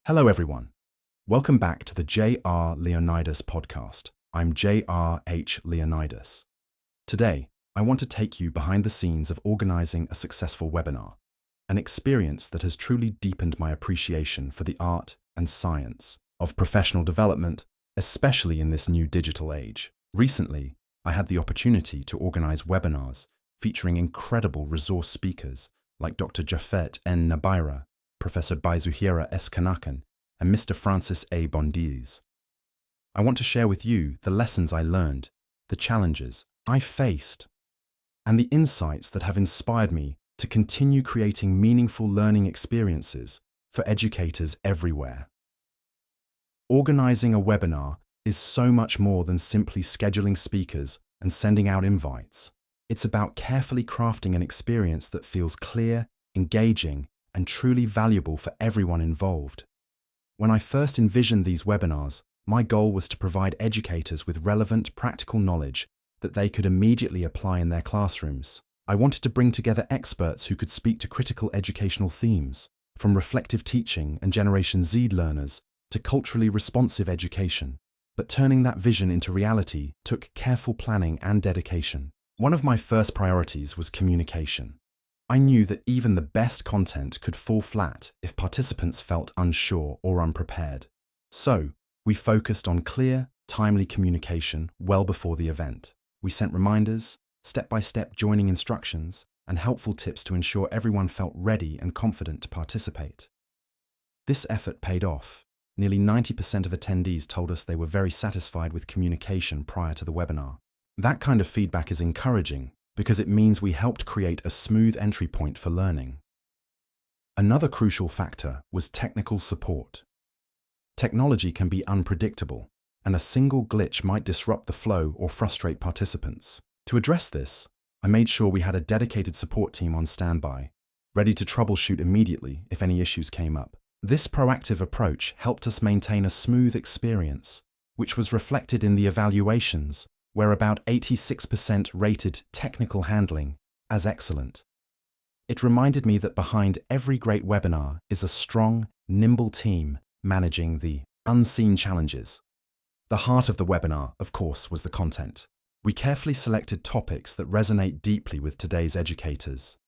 Hello, everyone. Welcome back to the J.R. Leonidas podcast. I'm J.R.H. Leonidas. Today, I want to take you behind the scenes of organizing a successful webinar, an experience that has truly deepened my appreciation for the art and science of professional development, especially in this new digital age. Recently, I had the opportunity to organize webinars featuring incredible resource speakers like Dr. Jahfet N. Nabayra, Professor Bai Zuhiera S. Kanakan, and Mr. Francis A. Bondilles. I want to share with you the lessons I learned, the challenges I faced, and the insights that have inspired me to continue creating meaningful learning experiences for educators everywhere. Organizing a webinar is so much more than simply scheduling speakers and sending out invites. It's about carefully crafting an experience that feels clear, engaging, and truly valuable for everyone involved. When I first envisioned these webinars, my goal was to provide educators with relevant, practical knowledge that they could immediately apply in their classrooms. I wanted to bring together experts who could speak to critical educational themes, from reflective teaching and Generation Z learners to culturally responsive education. But turning that vision into reality took careful planning and dedication. One of my first priorities was communication. I knew that even the best content could fall flat if participants felt unsure or unprepared. So, we focused on clear, timely communication well before the event. We sent reminders, step-by-step joining instructions, and helpful tips to ensure everyone felt ready and confident to participate. This effort paid off. Nearly 90% of attendees told us they were very satisfied with communication prior to the webinar. That kind of feedback is encouraging, because it means we helped create a smooth entry point for learning. Another crucial factor was technical support. Technology can be unpredictable, and a single glitch might disrupt the flow or frustrate participants. To address this, I made sure we had a dedicated support team on standby, ready to troubleshoot immediately if any issues came up. This proactive approach helped us maintain a smooth experience, which was reflected in the evaluations, where about 86% rated technical handling as excellent. It reminded me that behind every great webinar is a strong, nimble team managing the unseen challenges. The heart of the webinar, of course, was the content. We carefully selected topics that resonate deeply with today's educators.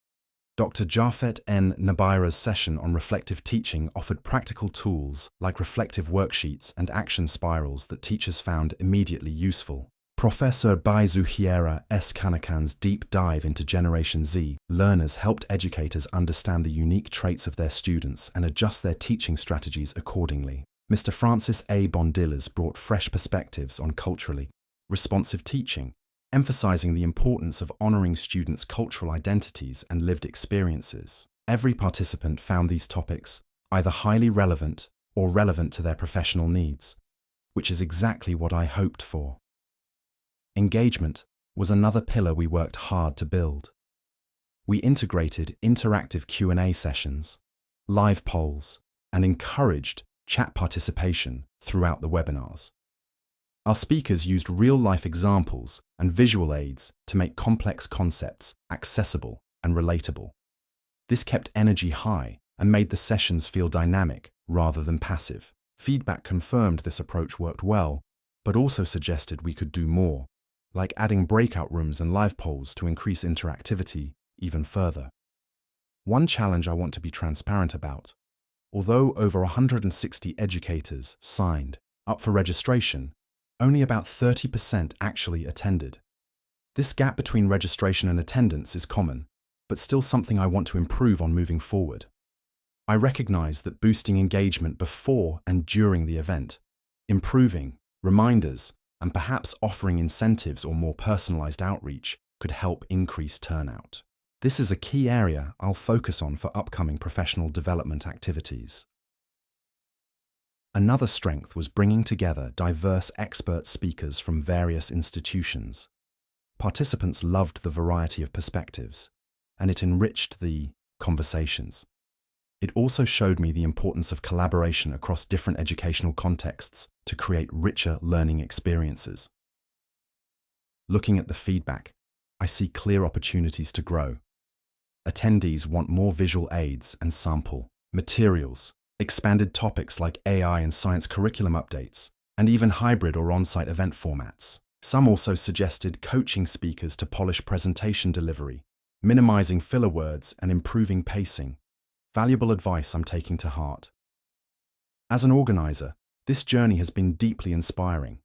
Dr. Jahfet N. Nabayra's session on reflective teaching offered practical tools like reflective worksheets and action spirals that teachers found immediately useful. Professor Bai Zuhiera S. Kanakan's deep dive into Generation Z learners helped educators understand the unique traits of their students and adjust their teaching strategies accordingly. Mr. Francis A. Bondilles brought fresh perspectives on culturally responsive teaching, emphasizing the importance of honoring students' cultural identities and lived experiences. Every participant found these topics either highly relevant or relevant to their professional needs, which is exactly what I hoped for. Engagement was another pillar we worked hard to build. We integrated interactive Q&A sessions, live polls, and encouraged chat participation throughout the webinars. Our speakers used real-life examples and visual aids to make complex concepts accessible and relatable. This kept energy high and made the sessions feel dynamic rather than passive. Feedback confirmed this approach worked well, but also suggested we could do more, like adding breakout rooms and live polls to increase interactivity even further. One challenge I want to be transparent about: although over 160 educators signed up for registration, only about 30% actually attended. This gap between registration and attendance is common, but still something I want to improve on moving forward. I recognize that boosting engagement before and during the event, improving reminders, and perhaps offering incentives or more personalized outreach could help increase turnout. This is a key area I'll focus on for upcoming professional development activities. Another strength was bringing together diverse expert speakers from various institutions. Participants loved the variety of perspectives, and it enriched the conversations. It also showed me the importance of collaboration across different educational contexts to create richer learning experiences. Looking at the feedback, I see clear opportunities to grow. Attendees want more visual aids and sample materials, expanded topics like AI and science curriculum updates, and even hybrid or on-site event formats. Some also suggested coaching speakers to polish presentation delivery, minimizing filler words and improving pacing. Valuable advice I'm taking to heart. As an organizer, this journey has been deeply inspiring.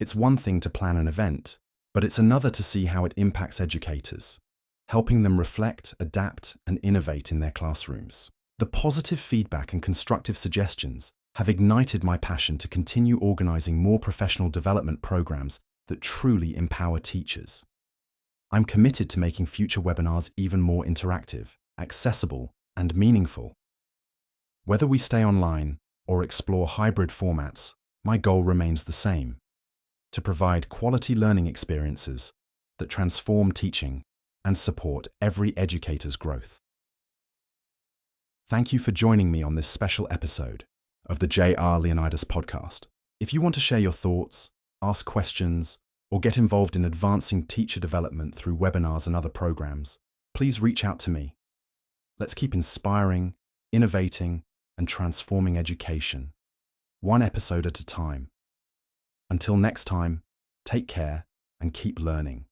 It's one thing to plan an event, but it's another to see how it impacts educators, helping them reflect, adapt, and innovate in their classrooms. The positive feedback and constructive suggestions have ignited my passion to continue organizing more professional development programs that truly empower teachers. I'm committed to making future webinars even more interactive, accessible, and meaningful. Whether we stay online or explore hybrid formats, my goal remains the same: to provide quality learning experiences that transform teaching and support every educator's growth. Thank you for joining me on this special episode of the J.R. Leonidas podcast. If you want to share your thoughts, ask questions, or get involved in advancing teacher development through webinars and other programs, please reach out to me. Let's keep inspiring, innovating, and transforming education, one episode at a time. Until next time, take care and keep learning.